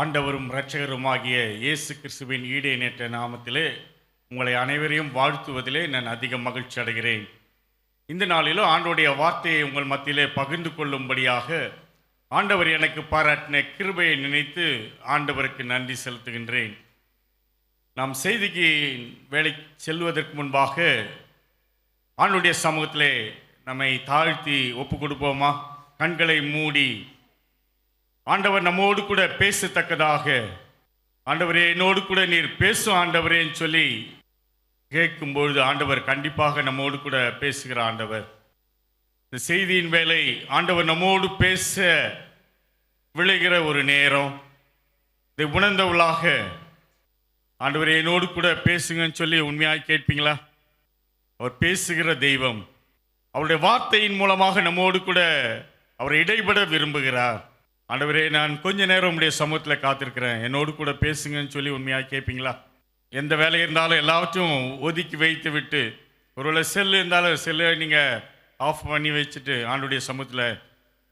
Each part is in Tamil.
ஆண்டவரும் இரட்சகருமாகிய இயேசு கிறிஸ்துவின் ஈடேற்ற நாமத்திலே உங்களை அனைவரையும் வாழ்த்துவதிலே நான் அதிக மகிழ்ச்சி அடைகிறேன். இந்த நாளிலும் ஆண்டவருடைய வார்த்தையை உங்கள் மத்தியிலே பகிர்ந்து கொள்ளும்படியாக ஆண்டவர் எனக்கு பாராட்டின கிருபையை நினைத்து ஆண்டவருக்கு நன்றி செலுத்துகின்றேன். நாம் செய்திக்கு வேலை செல்வதற்கு முன்பாக ஆண்டவருடைய சமூகத்திலே நம்மை தாழ்த்தி ஒப்பு கொடுப்போமா? கண்களை மூடி ஆண்டவர் நம்மோடு கூட பேசத்தக்கதாக, ஆண்டவரே என்னோடு கூட நீர் பேசும் ஆண்டவரேன்னு சொல்லி கேட்கும்பொழுது ஆண்டவர் கண்டிப்பாக நம்மோடு கூட பேசுகிற ஆண்டவர். இந்த செய்தியின் வேலை ஆண்டவர் நம்மோடு பேச விளைகிற ஒரு நேரம். இதை உணர்ந்தவளாக ஆண்டவரே என்னோடு கூட பேசுங்கன்னு சொல்லி உண்மையாக கேட்பீங்களா? அவர் பேசுகிற தெய்வம். அவருடைய வார்த்தையின் மூலமாக நம்மோடு கூட அவர் இடைபட விரும்புகிறார். ஆண்டவரே நான் கொஞ்ச நேரம் உங்களுடைய சமூகத்தில் காத்திருக்கிறேன், என்னோடு கூட பேசுங்கன்னு சொல்லி உண்மையாக கேட்பீங்களா? எந்த வேலை இருந்தாலும் எல்லாவற்றையும் ஒதுக்கி வைத்து விட்டு, ஒருவேளை செல்லு இருந்தாலும் செல்லை நீங்கள் ஆஃப் பண்ணி வச்சுட்டு ஆண்டுடைய சமூகத்தில்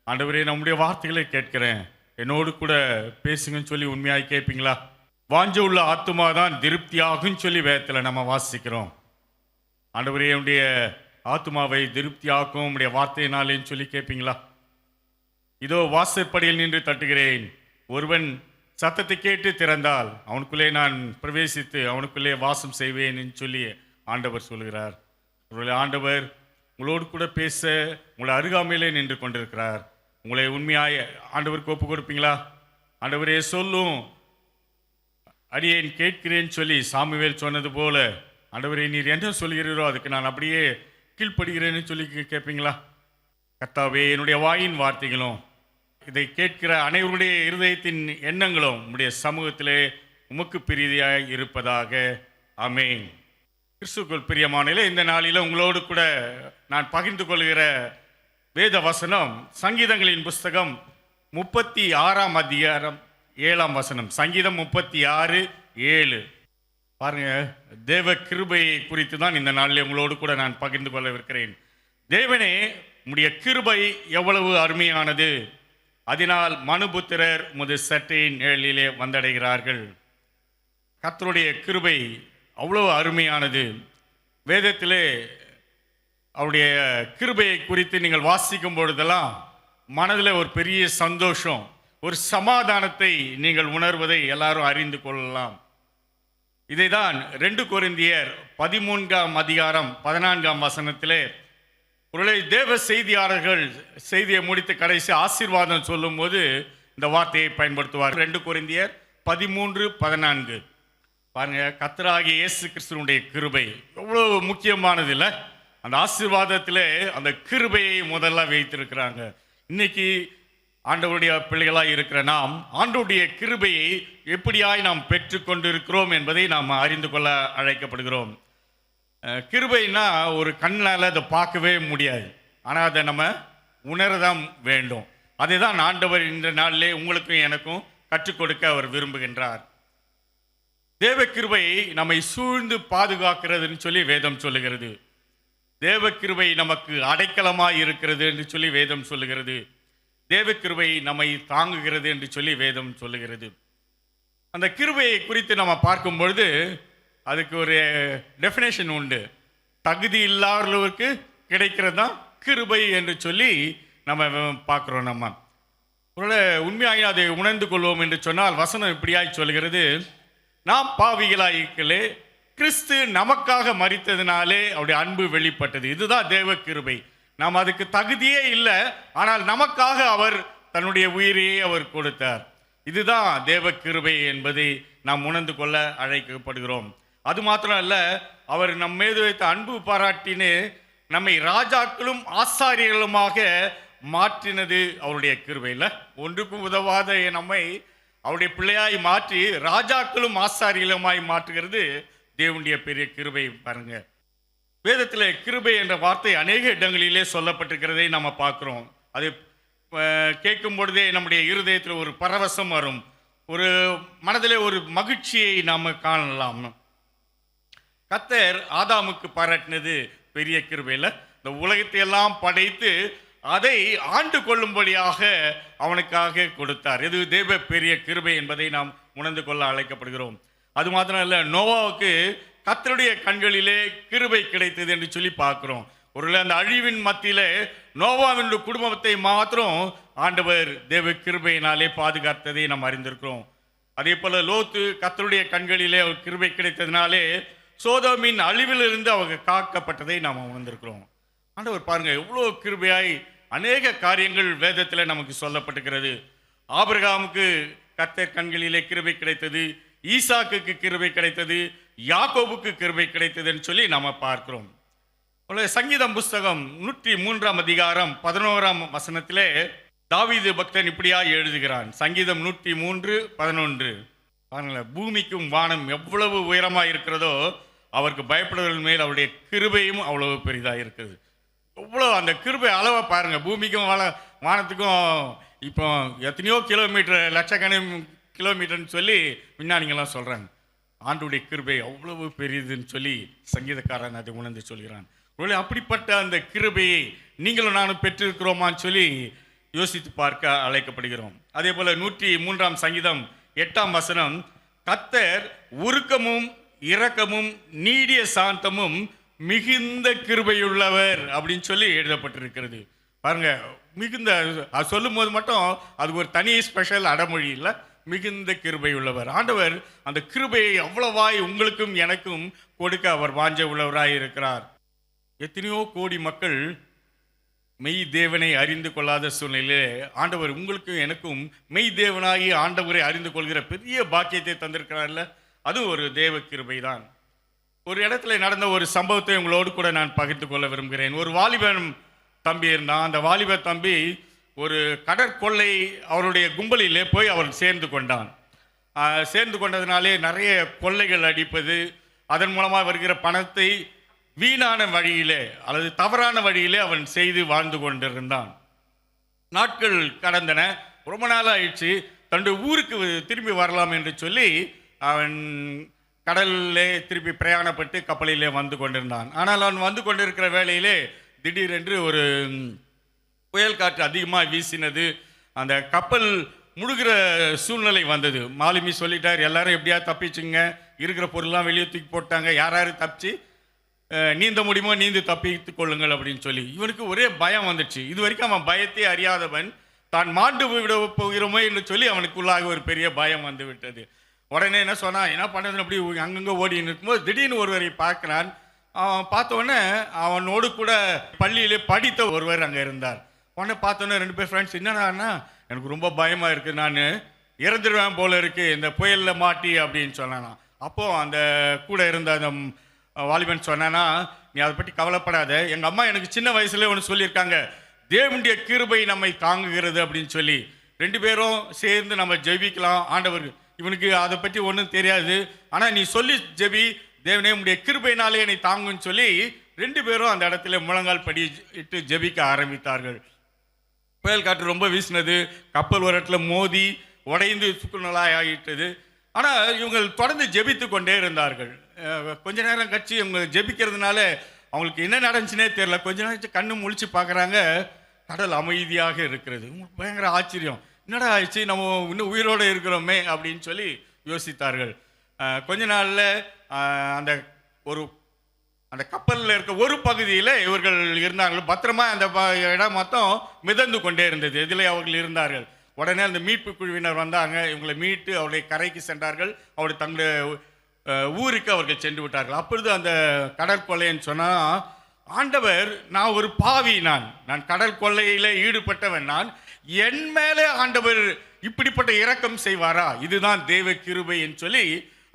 ஆண்டவரே நம்முடைய வார்த்தைகளை கேட்கிறேன், என்னோடு கூட பேசுங்கன்னு சொல்லி உண்மையாக கேட்பீங்களா? வாஞ்ச உள்ள ஆத்துமா தான் திருப்தியாகுன்னு சொல்லி வேதத்தில் நம்ம வாசிக்கிறோம். ஆண்டவரே என்னுடைய ஆத்துமாவை திருப்தியாக்கும் உடைய வார்த்தையினாலேன்னு சொல்லி கேட்பீங்களா? இதோ வாசற்படியில் நின்று தட்டுகிறேன், ஒருவன் சத்தத்தை கேட்டு திறந்தால் அவனுக்குள்ளே நான் பிரவேசித்து அவனுக்குள்ளே வாசம் செய்வேன் என்று சொல்லி ஆண்டவர் சொல்கிறார். ஆண்டவர் உங்களோடு கூட பேச உங்களை அருகாமையிலே நின்று கொண்டிருக்கிறார். உங்களை உண்மையாய ஆண்டவருக்கு ஒப்பு கொடுப்பீங்களா? ஆண்டவரே சொல்லும், அடியேன் கேட்கிறேன்னு சொல்லி சாமுவேல் சொன்னது போல, ஆண்டவரே நீர் என்ன சொல்கிறீரோ அதுக்கு நான் அப்படியே கீழ்ப்படுகிறேன்னு சொல்லி கேட்பீங்களா? கர்த்தாவே என்னுடைய வாயின் வார்த்தைகளும் இதை கேட்கிற அனைவருடைய இருதயத்தின் எண்ணங்களும் உம்முடைய சமூகத்திலே உமக்கு பிரீதியாய் இருப்பதாக. ஆமென். கிறிஸ்துவுக்குள் பிரியமானவர்களே, இந்த நாளில் உங்களோடு கூட நான் பகிர்ந்து கொள்கிற வேத வசனம் சங்கீதங்களின் புஸ்தகம் 36 அதிகாரம் 7 வசனம். சங்கீதம் 36:7. பாருங்க, தேவ கிருபையை குறித்து தான் இந்த நாளில் உங்களோடு கூட நான் பகிர்ந்து கொள்ளவிருக்கிறேன். தேவனே உம்முடைய கிருபை எவ்வளவு அருமையானது, அதனால் மனுபுத்திரர் உமது சட்டையின் நிழலிலே வந்தடைகிறார்கள். கர்த்தருடைய கிருபை அவ்வளவு அருமையானது. வேதத்திலே அவருடைய கிருபையை குறித்து நீங்கள் வாசிக்கும் பொழுதெல்லாம் மனதில் ஒரு பெரிய சந்தோஷம், ஒரு சமாதானத்தை நீங்கள் உணர்வதை எல்லாரும் அறிந்து கொள்ளலாம். இதை தான் 2 கொரிந்தியர் 13 அதிகாரம் 14 வசனத்திலே ஒருவேளை தேவ செய்தியாளர்கள் செய்தியை முடித்து கடைசி ஆசீர்வாதம் சொல்லும் போது இந்த வார்த்தையை பயன்படுத்துவார். 2 கொரிந்தியர் 13:14. பாருங்க, கர்த்தராகிய இயேசு கிறிஸ்துவினுடைய கிருபை எவ்வளவு முக்கியமானது இல்லை? அந்த ஆசீர்வாதத்திலே அந்த கிருபையை முதல்ல வைத்திருக்கிறாங்க. இன்னைக்கு ஆண்டவருடைய பிள்ளைகளாக இருக்கிற நாம் ஆண்டவருடைய கிருபையை எப்படியாய் நாம் பெற்றுக்கொண்டு இருக்கிறோம் என்பதை நாம் அறிந்து கொள்ள அழைக்கப்படுகிறோம். கிருபைனா ஒரு கண்ணால் அதை பார்க்கவே முடியாது, ஆனால் அதை நம்ம உணரதான் வேண்டும். அதை தான் ஆண்டவர் இந்த நாளிலே உங்களுக்கும் எனக்கும் கற்றுக் கொடுக்க அவர் விரும்புகின்றார். தேவ கிருபை நம்மை சூழ்ந்து பாதுகாக்கிறதுன்னு சொல்லி வேதம் சொல்லுகிறது. தேவ கிருபை நமக்கு அடைக்கலமாய் இருக்கிறது என்று சொல்லி வேதம் சொல்லுகிறது. தேவ கிருபை நம்மை தாங்குகிறது என்று சொல்லி வேதம் சொல்லுகிறது. அந்த கிருபையை குறித்து நம்ம பார்க்கும் பொழுது அதுக்கு ஒரு டெஃபினேஷன் உண்டு. தகுதி இல்லாதவர்களுக்கு கிடைக்கிறது தான் கிருபை என்று சொல்லி நம்ம பார்க்குறோம். நம்ம ஒரு உண்மையாக அதை உணர்ந்து கொள்வோம் என்று சொன்னால் வசனம் இப்படியாய் சொல்கிறது, நாம் பாவிகளாயிர்களே கிறிஸ்து நமக்காக மரித்ததினாலே அவருடைய அன்பு வெளிப்பட்டது. இதுதான் தேவ கிருபை. நாம் அதுக்கு தகுதியே இல்லை, ஆனால் நமக்காக அவர் தன்னுடைய உயிரையே அவர் கொடுத்தார். இதுதான் தேவ கிருபை என்பதை நாம் உணர்ந்து கொள்ள அழைக்கப்படுகிறோம். அது மாத்திரம் அல்ல, அவர் நம் மீது வைத்த அன்பு பாராட்டினு நம்மை ராஜாக்களும் ஆசாரியர்களுமாக மாற்றினது அவருடைய கிருபையில். ஒன்றுக்கும் உதவாத நம்மை அவருடைய பிள்ளையாய் மாற்றி ராஜாக்களும் ஆசாரியர்களுமாய் மாற்றுகிறது தேவனுடைய பெரிய கிருபை. பாருங்க, வேதத்தில் கிருபை என்ற வார்த்தை அநேக இடங்களிலே சொல்லப்பட்டிருக்கிறதை நம்ம பார்க்குறோம். அது கேட்கும் பொழுதே நம்முடைய இருதயத்தில் ஒரு பரவசம் வரும், ஒரு மனதிலே ஒரு மகிழ்ச்சியை நாம் காணலாம். கர்த்தர் ஆதாமுக்கு பாராட்டினது பெரிய கிருபையில். இந்த உலகத்தை எல்லாம் படைத்து அதை ஆண்டு கொள்ளும்படியாக அவனுக்காக கொடுத்தார். இது தேவ பெரிய கிருபை என்பதை நாம் உணர்ந்து கொள்ள அழைக்கப்படுகிறோம். அது மாத்திரம் இல்ல, நோவாவுக்கு கர்த்தருடைய கண்களிலே கிருபை கிடைத்தது என்று சொல்லி பார்க்கிறோம். ஒருவேளை அந்த அழிவின் மத்தியிலே நோவாவின் குடும்பத்தை மாத்திரம் ஆண்டவர் தேவ கிருபையினாலே பாதுகாத்ததை நாம் அறிந்திருக்கிறோம். அதே போல லோத்து கர்த்தருடைய கண்களிலே அவர் கிருபை கிடைத்ததினாலே சோதோமின் அழிவிலிருந்து அவங்க காக்கப்பட்டதை நாம் உணர்ந்திருக்கிறோம். ஆண்டவர் பாருங்க எவ்வளோ கிருபையாய் அநேக காரியங்கள் வேதத்தில் நமக்கு சொல்லப்பட்டிருக்கிறது. ஆபிரகாமுக்கு கர்த்தர் கண்களிலே கிருபை கிடைத்தது, ஈசாக்குக்கு கிருபை கிடைத்தது, யாக்கோபுக்கு கிருபை கிடைத்தது என்று சொல்லி நாம பார்க்கிறோம். சங்கீதம் புஸ்தகம் 103 அதிகாரம் 11 வசனத்திலே தாவீது பக்தன் இப்படியா எழுதுகிறான். சங்கீதம் 103:11. பாருங்களேன், பூமிக்கும் வானம் எவ்வளவு உயரமாக இருக்கிறதோ அவருக்கு பயப்படுவதன் மேல் அவருடைய கிருபையும் அவ்வளவு பெரிதாக இருக்குது. எவ்வளோ அந்த கிருபை அளவை பாருங்க. பூமிக்கும் வானத்துக்கும் இப்போ எத்தனையோ கிலோமீட்டர், லட்சக்கணக்கான கிலோமீட்டர்னு சொல்லி விஞ்ஞானிகள்லாம் சொல்றாங்க. ஆண்டுடைய கிருபை அவ்வளவு பெரியதுன்னு சொல்லி சங்கீதக்காரன் அதை உணர்ந்து சொல்கிறான். அப்படிப்பட்ட அந்த கிருபையை நீங்களும் நானும் பெற்றிருக்கிறோமான்னு சொல்லி யோசித்து பார்க்க அழைக்கப்படுகிறோம். அதே போல 103 சங்கீதம் 8 வசனம், கர்த்தர் உருக்கமும் இரக்கமும் நீடிய சாந்தமும் மிகுந்த கிருபையுள்ளவர் அப்படின்னு சொல்லி எழுதப்பட்டிருக்கிறது. பாருங்க, மிகுந்த சொல்லும் போது மட்டும் அது ஒரு தனி ஸ்பெஷல் அடமொழி இல்லை, மிகுந்த கிருபை உள்ளவர். ஆண்டவர் அந்த கிருபையை அவ்வளவாய் உங்களுக்கும் எனக்கும் கொடுக்க அவர் வாஞ்ச உள்ளவராய் இருக்கிறார். எத்தனையோ கோடி மக்கள் மெய் தேவனை அறிந்து கொள்ளாத சூழ்நிலையிலே ஆண்டவர் உங்களுக்கும் எனக்கும் மெய் தேவனாகி ஆண்டவரை அறிந்து கொள்கிற பெரிய பாக்கியத்தை தந்திருக்கிறார்ல, அது ஒரு தேவ கிருபை தான். ஒரு இடத்துல நடந்த ஒரு சம்பவத்தை உங்களோடு கூட நான் பகிர்ந்து கொள்ள விரும்புகிறேன். ஒரு வாலிபன் தம்பி இருந்தான். அந்த வாலிப தம்பி ஒரு கடற்கொள்ளை அவருடைய கும்பலிலே போய் அவர் சேர்ந்து கொண்டான். சேர்ந்து கொண்டதினாலே நிறைய கொள்ளைகள் அடிப்பது, அதன் மூலமாக வருகிற பணத்தை வீணான வழியிலே அல்லது தவறான வழியிலே அவன் செய்து வாழ்ந்து கொண்டிருந்தான். நாட்கள் கடந்தன, ரொம்ப நாள் ஆயிடுச்சு. தன்னுடைய ஊருக்கு திரும்பி வரலாம் என்று சொல்லி அவன் கடலிலே திருப்பி பிரயாணப்பட்டு கப்பலிலே வந்து கொண்டிருந்தான். ஆனால் அவன் வந்து கொண்டிருக்கிற வேளையிலே திடீரென்று ஒரு புயல் காற்று அதிகமாக வீசினது. அந்த கப்பல் முழுகிற சூழ்நிலை வந்தது. மாலுமி சொல்லிட்டார், எல்லாரும் எப்படியா தப்பிச்சுங்க, இருக்கிற பொருள்லாம் வெளியே தூக்கி போட்டாங்க, யார் தப்பிச்சு நீந்த முடியுமோ நீந்து தப்பித்து கொள்ளுங்கள் அப்படின்னு சொல்லி. இவனுக்கு ஒரே பயம் வந்துடுச்சு. இது வரைக்கும் அவன் பயத்தை அறியாதவன், தான் மாண்டு விட போகிறோமோ என்று சொல்லி அவனுக்குள்ளாக ஒரு பெரிய பயம் வந்து விட்டது. உடனே என்ன சொன்னா, என்ன பண்ணுறதுன்னு அப்படி அங்கங்கே ஓடி இருக்கும்போது திடீர்னு ஒருவரை பார்க்கிறான். அவன் பார்த்தோன்னே அவனோடு கூட பள்ளியிலே படித்த ஒருவர் அங்கே இருந்தார். உடனே பார்த்தோன்னே 2 பேர் ஃப்ரெண்ட்ஸ், என்னன்னா எனக்கு ரொம்ப பயமாக இருக்குது, நான் இறந்துடுவேன் போல இருக்கு இந்த புயலில் மாட்டி அப்படின்னு சொன்னானா. அப்போது அந்த கூட இருந்த அந்த வாலிபன் சொன்னானா, நீ அதை பற்றி கவலைப்படாத, எங்கள் அம்மா எனக்கு சின்ன வயசுல ஒன்று சொல்லியிருக்காங்க, தேவனுடைய கிருபை நம்மை தாங்குகிறது அப்படின்னு சொல்லி. 2 பேரும் சேர்ந்து நம்ம ஜெபிக்கலாம். ஆண்டவர் இவனுக்கு அதை பற்றி ஒன்றும் தெரியாது, ஆனால் நீ சொல்லி ஜெபி, தேவனே உடைய கிருபையினாலே என்னை தாங்குன்னு சொல்லி 2 பேரும் அந்த இடத்துல முழங்கால் படி இட்டு ஜெபிக்க ஆரம்பித்தார்கள். புயல் காற்று ரொம்ப வீசினது, கப்பல் ஒரு இடத்துல மோதி உடைந்து சுக்குநூலாய் ஆகிட்டது. ஆனால் இவங்க தொடர்ந்து ஜெபித்து கொண்டே இருந்தார்கள். கொஞ்ச நேரம் கழிச்சு இவங்க ஜெபிக்கிறதுனால அவங்களுக்கு என்ன நடந்துச்சுனே தெரியல. கொஞ்ச நேரம் கண்ணு முழிச்சு பார்க்குறாங்க, கடல் அமைதியாக இருக்கிறது. உங்களுக்கு பயங்கர ஆச்சரியம், என்னடா ஆயிடுச்சு, நம்ம இன்னும் உயிரோடு இருக்கிறோமே அப்படின்னு சொல்லி யோசித்தார்கள். கொஞ்ச நாளில் அந்த கப்பலில் இருக்க ஒரு பகுதியில் இவர்கள் இருந்தார்கள். பத்திரமா அந்த இடம் மொத்தம் மிதந்து கொண்டே இருந்தது. இதில் அவர்கள் இருந்தார்கள். உடனே அந்த மீட்பு குழுவினர் வந்தாங்க. இவங்களை மீட்டு அவருடைய கரைக்கு சென்றார்கள். அவருடைய தங்களுடைய ஊருக்கு அவர்கள் சென்று விட்டார்கள். அப்பொழுது அந்த கடற்கொள்ளைன்னு சொன்னால், ஆண்டவர், நான் ஒரு பாவி, நான் கடல் கொள்ளையில் ஈடுபட்டவன், நான் என் மேலே ஆண்டவர் இப்படிப்பட்ட இரக்கம் செய்வாரா, இதுதான் தேவ கிருபை என்று சொல்லி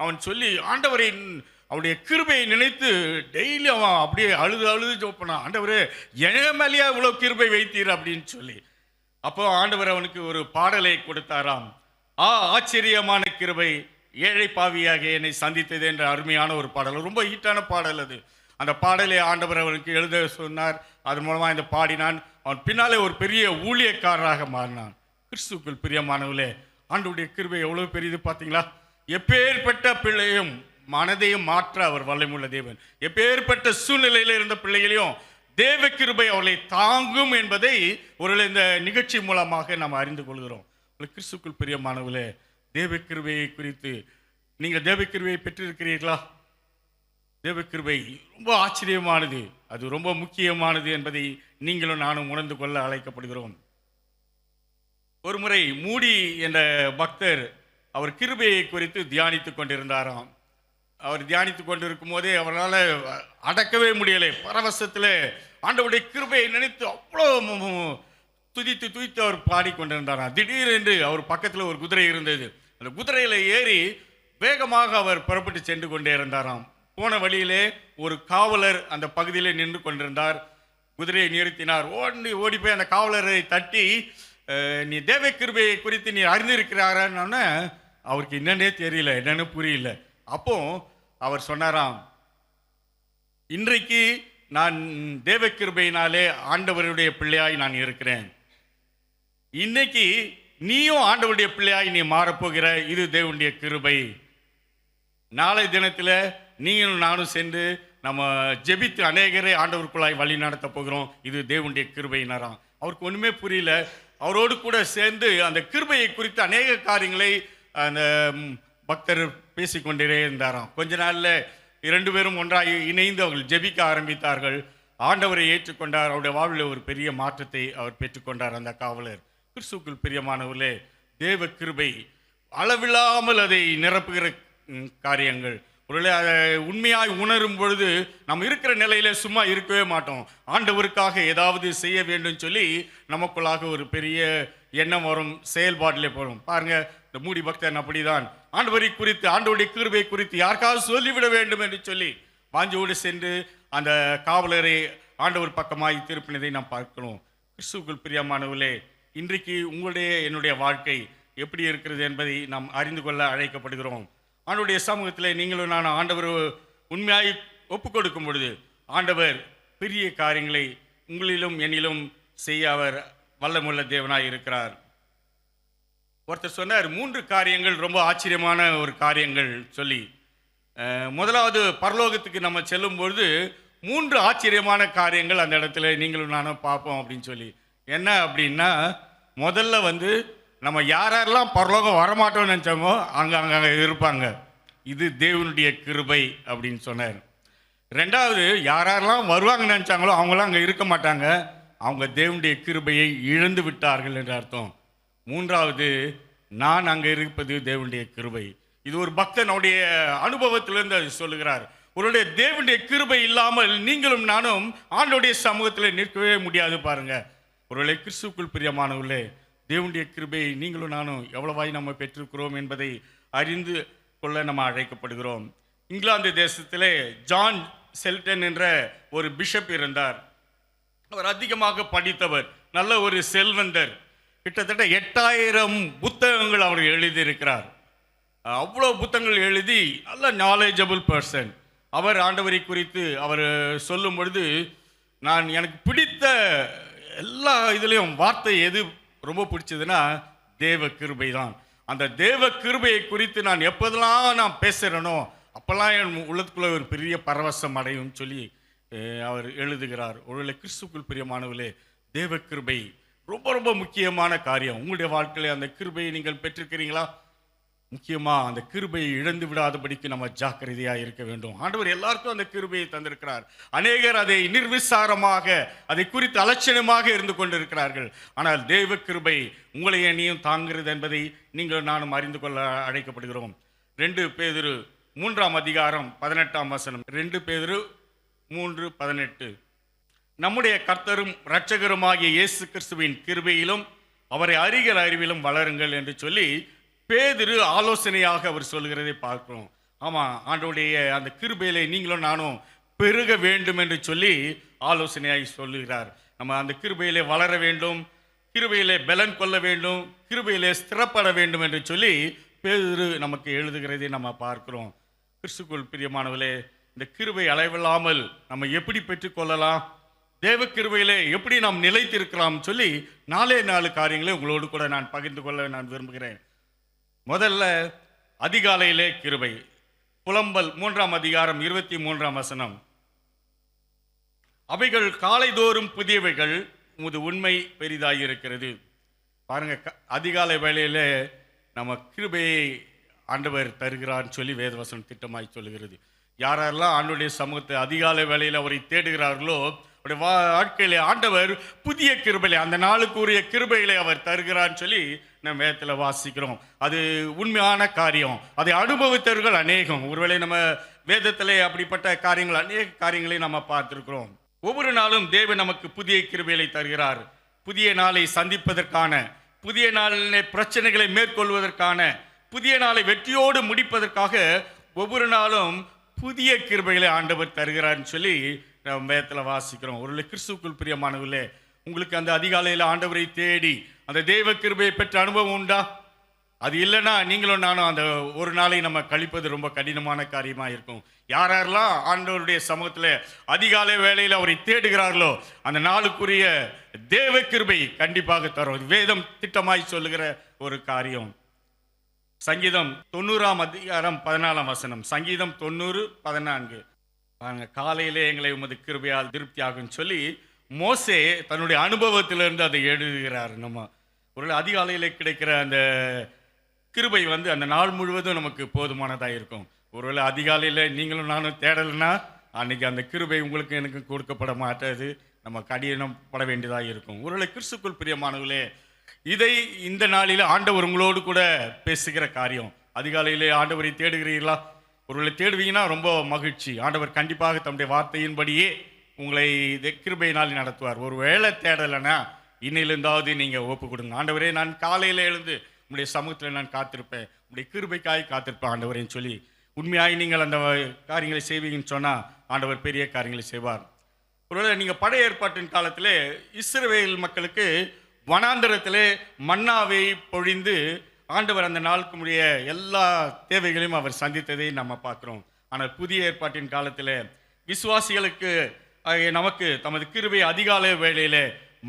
அவன் சொல்லி ஆண்டவரின் அவருடைய கிருபையை நினைத்து டெய்லி அவன் அப்படியே அழுது ஜோப்பனான், ஆண்டவரே என் மேலேயே இவ்வளோ கிருபை வைத்தீர் அப்படின்னு சொல்லி. அப்போ ஆண்டவர் அவனுக்கு ஒரு பாடலை கொடுத்தாராம். ஆச்சரியமான கிருபை ஏழை பாவியாக என்னை சந்தித்தது என்ற அருமையான ஒரு பாடல், ரொம்ப ஹீட்டான பாடல் அது. அந்த பாடலை ஆண்டவர் அவனுக்கு எழுத சொன்னார். அதன் மூலமாக இந்த பாடினான். அவன் பின்னாலே ஒரு பெரிய ஊழியக்காரராக மாறினான். கிறிஸ்துக்குள் பிரியமானவர்களே, ஆண்டவருடைய கிருபை எவ்வளவு பெரியது பார்த்தீங்களா? எப்பேற்பட்ட பிள்ளையும் மனதையும் மாற்ற அவர் வல்லமையுள்ள தேவன். எப்பேற்பட்ட சூழ்நிலையில் இருந்த பிள்ளைகளையும் தேவ கிருபை அவளை தாங்கும் என்பதை ஒரு இந்த நிகழ்ச்சி மூலமாக நாம் அறிந்து கொள்கிறோம். கிறிஸ்துக்குள் பிரியமானவர்களே, தேவ கிருபையை குறித்து நீங்கள் தேவ கிருபையை பெற்றிருக்கிறீர்களா? தேவ கிருபை ரொம்ப ஆச்சரியமானது, அது ரொம்ப முக்கியமானது என்பதை நீங்களும் நானும் உணர்ந்து கொள்ள அழைக்கப்படுகிறோம். ஒரு முறை மூடி என்ற பக்தர் அவர் கிருபையை குறித்து தியானித்துக் கொண்டிருந்தாராம். அவர் தியானித்துக் கொண்டிருக்கும் போதே அவரால் அடக்கவே முடியலை. பரவசத்தில் ஆண்டவருடைய கிருபையை நினைத்து அவ்வளோ துதித்து துதித்து அவர் பாடிக்கொண்டிருந்தாராம். திடீரென்று அவர் பக்கத்தில் ஒரு குதிரை இருந்தது. அந்த குதிரையில் ஏறி வேகமாக அவர் புறப்பட்டு சென்று கொண்டே இருந்தாராம். போன வழியிலே ஒரு காவலர் அந்த பகுதியிலே நின்று கொண்டிருந்தார். குதிரையை நிறுத்தினார். ஓடி போய் அந்த காவலரை தட்டி, நீ தேவ கிருபையை குறித்து நீ அறிந்திருக்கிறாரான்னு அவருக்கு என்னன்னே தெரியல, என்னன்னு புரியல. அப்போ அவர் சொன்னாராம், இன்றைக்கு நான் தேவ கிருபையினாலே ஆண்டவருடைய பிள்ளையாய் நான் இருக்கிறேன். இன்னைக்கு நீயும் ஆண்டவருடைய பிள்ளையாய் நீ மாறப்போகிற, இது தேவனுடைய கிருபை. நாளை தினத்தில் நீங்களும் நானும் சென்று நம்ம ஜெபித்து அநேகரை ஆண்டவருக்குள்ளாய் வழி நடத்த போகிறோம், இது தேவனுடைய கிருபையினராம். அவருக்கு ஒன்றுமே புரியல. அவரோடு கூட சேர்ந்து அந்த கிருபையை குறித்து அநேக காரியங்களை அந்த பக்தர் பேசிக்கொண்டே இருந்தாராம். கொஞ்ச நாளில் 2 பேரும் ஒன்றாக இணைந்து அவர்கள் ஜெபிக்க ஆரம்பித்தார்கள். ஆண்டவரை ஏற்றுக்கொண்டார். அவருடைய வாழ்வில் ஒரு பெரிய மாற்றத்தை அவர் பெற்றுக்கொண்டார் அந்த காவலர். கிறிஸ்துவுக்குள் பிரியமானவர்களே, தேவ கிருபை அளவில்லாமல் அதை நிரப்புகிற காரியங்கள். ஒருவேளை அதை உண்மையாய் உணரும் பொழுது நம்ம இருக்கிற நிலையில சும்மா இருக்கவே மாட்டோம். ஆண்டவருக்காக ஏதாவது செய்ய வேண்டும் சொல்லி நமக்குள்ளாக ஒரு பெரிய எண்ணம் வரும், செயல்பாட்டிலே போகிறோம். பாருங்க, இந்த மூடி பக்தன் அப்படிதான். ஆண்டவரை குறித்து, ஆண்டவருடைய கிருபை குறித்து யாருக்காவது சொல்லிவிட வேண்டும் என்று சொல்லி வாஞ்சோடு சென்று அந்த காவலரை ஆண்டவர் பக்கமாய் திருப்பினதை நாம் பார்க்கிறோம். கிறிஸ்துவுக்குள் பிரியமானவர்களே, இன்றைக்கு உங்களுடைய என்னுடைய வாழ்க்கை எப்படி இருக்கிறது என்பதை நாம் அறிந்து கொள்ள அழைக்கப்படுகிறோம். ஆண்டவருடைய சமூகத்தில் நீங்களும் நான் ஆண்டவர் உண்மையாய் ஒப்பு கொடுக்கும் பொழுது ஆண்டவர் பெரிய காரியங்களை உங்களிலும் என்னிலும் செய்ய அவர் வல்லமுள்ள தேவனாய் இருக்கிறார். ஒருத்தர் சொன்னார், 3 காரியங்கள் ரொம்ப ஆச்சரியமான ஒரு காரியங்கள் சொல்லி. முதலாவது, பரலோகத்துக்கு நம்ம செல்லும் பொழுது 3 ஆச்சரியமான காரியங்கள் அந்த இடத்துல நீங்களும் நானும் பார்ப்போம் அப்படின்னு சொல்லி. என்ன அப்படின்னா, முதல்ல நம்ம யாரெல்லாம் பரலோகம் வரமாட்டோம்னு நினச்சோமோ அங்கே இருப்பாங்க. இது தேவனுடைய கிருபை அப்படின்னு சொன்னார். 2வது, யாரெல்லாம் வருவாங்கன்னு நினச்சாங்களோ அவங்களாம் அங்கே இருக்க மாட்டாங்க, அவங்க தேவனுடைய கிருபையை இழந்து விட்டார்கள் என்று அர்த்தம். 3வது, நான் அங்கே இருப்பது தேவனுடைய கிருபை. இது ஒரு பக்தனுடைய அனுபவத்திலிருந்து அது சொல்லுகிறார். உங்களுடைய தேவனுடைய கிருபை இல்லாமல் நீங்களும் நானும் ஆண்டோடைய சமூகத்தில் நிற்கவே முடியாது. பாருங்க, ஒருவேளை கிறிஸ்துவுக்குள் பிரியமானவர்களே, தேவனுடைய கிருபையை நீங்களும் நானும் எவ்வளவாய் நம்ம பெற்றிருக்கிறோம் என்பதை அறிந்து கொள்ள நம்ம அழைக்கப்படுகிறோம். இங்கிலாந்து தேசத்திலே ஜான் செல்டன் என்ற ஒரு பிஷப் இருந்தார். அவர் அதிகமாக படித்தவர், நல்ல ஒரு செல்வந்தர். கிட்டத்தட்ட 8000 புத்தகங்கள் அவர் எழுதியிருக்கிறார். அவ்வளோ புத்தகங்கள் எழுதி நல்ல நாலேஜபிள் பர்சன். அவர் ஆண்டவரை குறித்து அவர் சொல்லும் பொழுது, எனக்கு பிடித்த எல்லா இதுலேயும் வார்த்தை எது ரொம்ப பிடிச்சதுன்னா தேவ கிருபை தான். அந்த தேவ கிருபையை குறித்து நான் எப்போதெல்லாம் நான் பேசுகிறேனோ அப்போல்லாம் என் உள்ளத்துக்குள்ள ஒரு பெரிய பரவசம் அடையும் சொல்லி அவர் எழுதுகிறார். ஒருவேளை கிறிஸ்துவுக்குள் பிரியமானவர்களே, தேவ கிருபை ரொம்ப ரொம்ப முக்கியமான காரியம். உங்களுடைய வாழ்க்கையில் அந்த கிருபையை நீங்கள் பெற்றிருக்கிறீங்களா? முக்கியமாக அந்த கிருபையை இழந்து விடாதபடிக்கு நம்ம ஜாக்கிரதையாக இருக்க வேண்டும். ஆண்டவர் எல்லாருக்கும் அந்த கிருபையை தந்திருக்கிறார். அநேகர் அதை நிர்விசாரமாக, அதை குறித்து அலட்சணமாக இருந்து கொண்டிருக்கிறார்கள். ஆனால் தேவ கிருபை உங்களை என்னையும் தாங்கிறது என்பதை நீங்கள் நானும் அறிந்து கொள்ள அழைக்கப்படுகிறோம். 2 பேதுரு 3:18 2 பேதுரு 3:18 நம்முடைய கர்த்தரும் இரட்சகருமாகிய இயேசு கிறிஸ்துவின் கிருபையிலும் அவரை அறிகிற அறிவிலும் வளருங்கள் என்று சொல்லி பேதுரு ஆலோசனையாக அவர் சொல்கிறதை பார்க்கிறோம். ஆமாம், ஆண்டவருடைய அந்த கிருபையிலே நீங்களும் நானும் பெருக வேண்டும் என்று சொல்லி ஆலோசனையாய் சொல்லுகிறார். நம்ம அந்த கிருபையிலே வளர வேண்டும், கிருபையிலே பலன் கொள்ள வேண்டும், கிருபையிலே ஸ்திரப்பட வேண்டும் என்று சொல்லி பேதுரு நமக்கு எழுதுகிறதை நம்ம பார்க்கிறோம். கிறிஸ்துவுக்குள் பிரியமானவர்களே, இந்த கிருபை அளவில்லாமல் நம்ம எப்படி பெற்றுக்கொள்ளலாம், தேவ கிருபையிலே எப்படி நாம் நிலைத்திருக்கலாம் சொல்லி 4 காரியங்களை உங்களோடு கூட நான் பகிர்ந்து கொள்ள நான் விரும்புகிறேன். முதல்ல, அதிகாலையிலே கிருபை. புலம்பல் 3:23 அவைகள் காலைதோறும் புதியவைகள், உமது உண்மை பெரிதாய் இருக்கிறது. பாருங்க, அதிகாலை வேளையில நம்ம கிருபையை ஆண்டவர் தருகிறான்னு சொல்லி வேதவசனம் திட்டமாய் சொல்லுகிறது. யாரெல்லாம் ஆண்டவருடைய சமூகத்தை அதிகாலை வேளையில் அவரை தேடுகிறார்களோ அவருடைய வாழ்க்கையிலே ஆண்டவர் புதிய கிருபையிலே அந்த நாளுக்குரிய கிருபையிலே அவர் தருகிறான்னு சொல்லி நம்ம வேதத்தில் வாசிக்கிறோம். அது உண்மையான காரியம். அதை அனுபவித்தவர்கள் அநேகம். ஒருவேளை நம்ம வேதத்திலே அப்படிப்பட்ட காரியங்கள் அநேக காரியங்களை நம்ம பார்த்திருக்கிறோம். ஒவ்வொரு நாளும் தேவன் நமக்கு புதிய கிருபையை தருகிறார். புதிய நாளை சந்திப்பதற்கான, புதிய நாளிலே பிரச்சனைகளை மேற்கொள்வதற்கான, புதிய நாளை வெற்றியோடு முடிப்பதற்காக ஒவ்வொரு நாளும் புதிய கிருபைகளை ஆண்டவர் தருகிறார்னு சொல்லி நம்ம வேதத்தில் வாசிக்கிறோம். ஒரு கிறிஸ்துவுக்குள் பிரியமானவர்களே, உங்களுக்கு அந்த அதிகாலையில் ஆண்டவரை தேடி அந்த தேவ கிருபையை பெற்ற அனுபவம் உண்டா? அது இல்லைன்னா நீங்களும் நானும் அந்த ஒரு நாளை நம்ம கழிப்பது ரொம்ப கடினமான காரியமாக இருக்கும். யாரெல்லாம் ஆண்டவருடைய சமூகத்தில் அதிகாலை வேளையில் அவரை தேடுகிறார்களோ அந்த நாளுக்குரிய தேவ கிருபை கண்டிப்பாக தரும். வேதம் திட்டமாய் சொல்லுகிற ஒரு காரியம். சங்கீதம் 90:14. சங்கீதம் 90:14. காலையிலே எங்களை உமது கிருபையால் திருப்தியாகும் சொல்லி மோசே தன்னுடைய அனுபவத்திலிருந்து அதை எழுதுகிறார். நம்ம ஒரு அதிகாலையில் கிடைக்கிற அந்த கிருபை அந்த நாள் முழுவதும் நமக்கு போதுமானதாக இருக்கும். ஒருவேளை அதிகாலையில் நீங்களும் நானும் தேடலைன்னா அன்னைக்கு அந்த கிருபை உங்களுக்கு எனக்கு கொடுக்கப்பட மாட்டாது. நம்ம கடினப்பட வேண்டியதாக இருக்கும். ஒருவேளை கிறிஸ்துக்குள் பிரியமானவர்களே, இதை இந்த நாளில் ஆண்டவர் உங்களோடு கூட பேசுகிற காரியம். அதிகாலையிலே ஆண்டவரை தேடுகிறீர்களா? ஒருவேளை தேடுவீங்கன்னா ரொம்ப மகிழ்ச்சி. ஆண்டவர் கண்டிப்பாக தம்முடைய வார்த்தையின்படியே உங்களை கிருபையினால் நடத்துவார். ஒரு வேளை தேடலைன்னா இன்னிலிருந்தாவது நீங்கள் ஒப்பு கொடுங்க. ஆண்டவரே, நான் காலையில் எழுந்து உங்களுடைய சமூகத்தில் நான் காத்திருப்பேன், உங்களுடைய கிருபைக்காய் காத்திருப்பேன் ஆண்டவரேன்னு சொல்லி உண்மையாய் நீங்கள் அந்த காரியங்களை செய்வீங்கன்னு சொன்னால் ஆண்டவர் பெரிய காரியங்களை செய்வார். ஒருவேளை நீங்கள் பழைய ஏற்பாட்டின் காலத்திலே இஸ்ரவேல் மக்களுக்கு வனாந்தரத்திலே மன்னாவை பொழிந்து ஆண்டவர் அந்த நாளுக்கு முடிய எல்லா தேவைகளையும் அவர் சந்தித்ததை நம்ம பார்க்குறோம். ஆனால் புதிய ஏற்பாட்டின் காலத்தில் விசுவாசிகளுக்கு நமக்கு தமது கிருபை அதிகாலை வேளையில்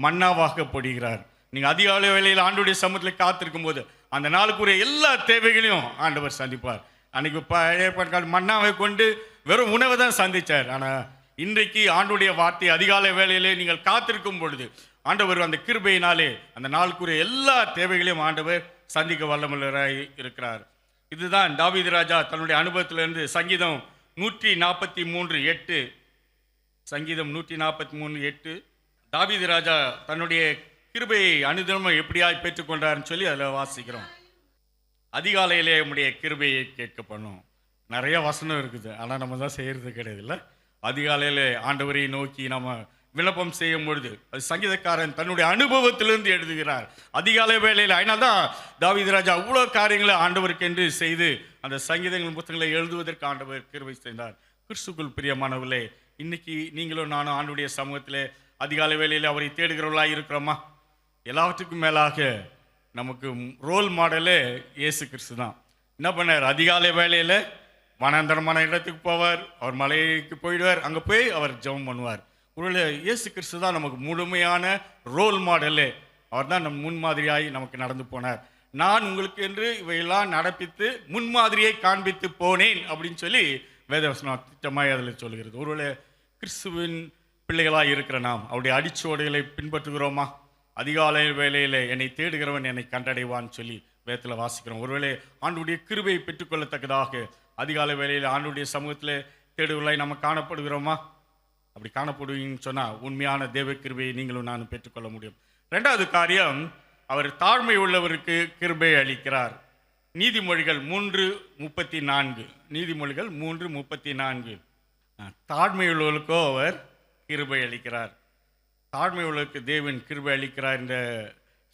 மன்னாவாக பொழிகிறார். நீங்கள் அதிகாலை வேளையில் ஆண்டவருடைய சமூகத்தில் காத்திருக்கும் போது அந்த நாளுக்குரிய எல்லா தேவைகளையும் ஆண்டவர் சந்திப்பார். அன்னைக்கு பழைய ஏற்பாட்டு காலம் மன்னாவை கொண்டு வெறும் உணவை தான் சந்தித்தார். ஆனால் இன்றைக்கு ஆண்டவருடைய வார்த்தை அதிகாலை வேளையிலே நீங்கள் காத்திருக்கும் பொழுது ஆண்டவர் அந்த கிருபையினாலே அந்த நாளுக்குரிய எல்லா தேவைகளையும் ஆண்டவர் சந்திக்க வல்லமுள்ளவராய் இருக்கிறார். இதுதான் தாவீது ராஜா தன்னுடைய அனுபவத்திலிருந்து சங்கீதம் 143:8. சங்கீதம் 143:8. தாவீது ராஜா தன்னுடைய கிருபையை அனுதினமும் எப்படியாய் பெற்றுக்கொண்டார்னு சொல்லி அதில் வாசிக்கிறோம். அதிகாலையிலே நம்முடைய கிருபையை கேட்க பண்ணும். நிறைய வசனம் இருக்குது, ஆனால் நம்ம தான் செய்கிறது கிடையாது. இல்லை, அதிகாலையில் ஆண்டவரை நோக்கி நம்ம விண்ணப்பம் செய்யும் பொழுது அது சங்கீதக்காரன் தன்னுடைய அனுபவத்திலிருந்து எழுதுகிறார். அதிகாலை வேளையில் அதனால தான் தாவீது ராஜா அவ்வளோ காரியங்களை ஆண்டவருக்கு என்று செய்து அந்த சங்கீதங்கள் புத்தகங்களை எழுதுவதற்கு ஆண்டவர் கிருபை செய்தார். கிறிஸ்துக்குள் பிரியமானவர்களே, இன்னைக்கு நீங்களும் நானும் ஆண்டவருடைய சமூகத்தில் அதிகாலை வேளையில் அவரை தேடுகிறவர்களாக இருக்கிறோமா? எல்லாவற்றுக்கும் மேலாக நமக்கு ரோல் மாடலே இயேசு கிறிஸ்து தான். என்ன பண்ணார்? அதிகாலை வேளையில் வனாந்தரமான இடத்துக்கு போவார், அவர் மலைக்கு போயிடுவார், அங்கே போய் அவர் ஜெபம் பண்ணுவார். ஒருவேளை இயேசு கிறிஸ்து தான் நமக்கு முழுமையான ரோல் மாடலே. அவர் தான் நம் முன்மாதிரியாய் நமக்கு நடந்து போனார். நான் உங்களுக்கு என்று இவையெல்லாம் நடப்பித்து முன்மாதிரியை காண்பித்து போனேன் அப்படின்னு சொல்லி வேதவசனம் திட்டமாய் அதில் சொல்கிறது. ஒருவேளை கிறிஸ்துவின் பிள்ளைகளாக இருக்கிற நாம் அவருடைய அடிச்சுவடைகளை பின்பற்றுகிறோமா? அதிகாலை வேளையில் என்னை தேடுகிறவன் என்னை கண்டடைவான்னு சொல்லி வேதத்தில் வாசிக்கிறோம். ஒருவேளை ஆண்டுடைய கிருபையை பெற்றுக்கொள்ளத்தக்கதாக அதிகாலை வேளையில் ஆண்டுடைய சமூகத்தில் தேடுவர்களாய் நம்ம காணப்படுகிறோமா? அப்படி காணப்படுவீங்கன்னு சொன்னால் உண்மையான தேவ கிருபையை நீங்களும் நானும் பெற்றுக்கொள்ள முடியும். ரெண்டாவது காரியம், அவர் தாழ்மை உள்ளவருக்கு கிருபை அளிக்கிறார். நீதிமொழிகள் 3:34. நீதிமொழிகள் 3:34. தாழ்மை உள்ளவர்களுக்கோ அவர் கிருபை அளிக்கிறார். தாழ்மை உள்ளவருக்கு தேவன் கிருபை அளிக்கிறார் என்ற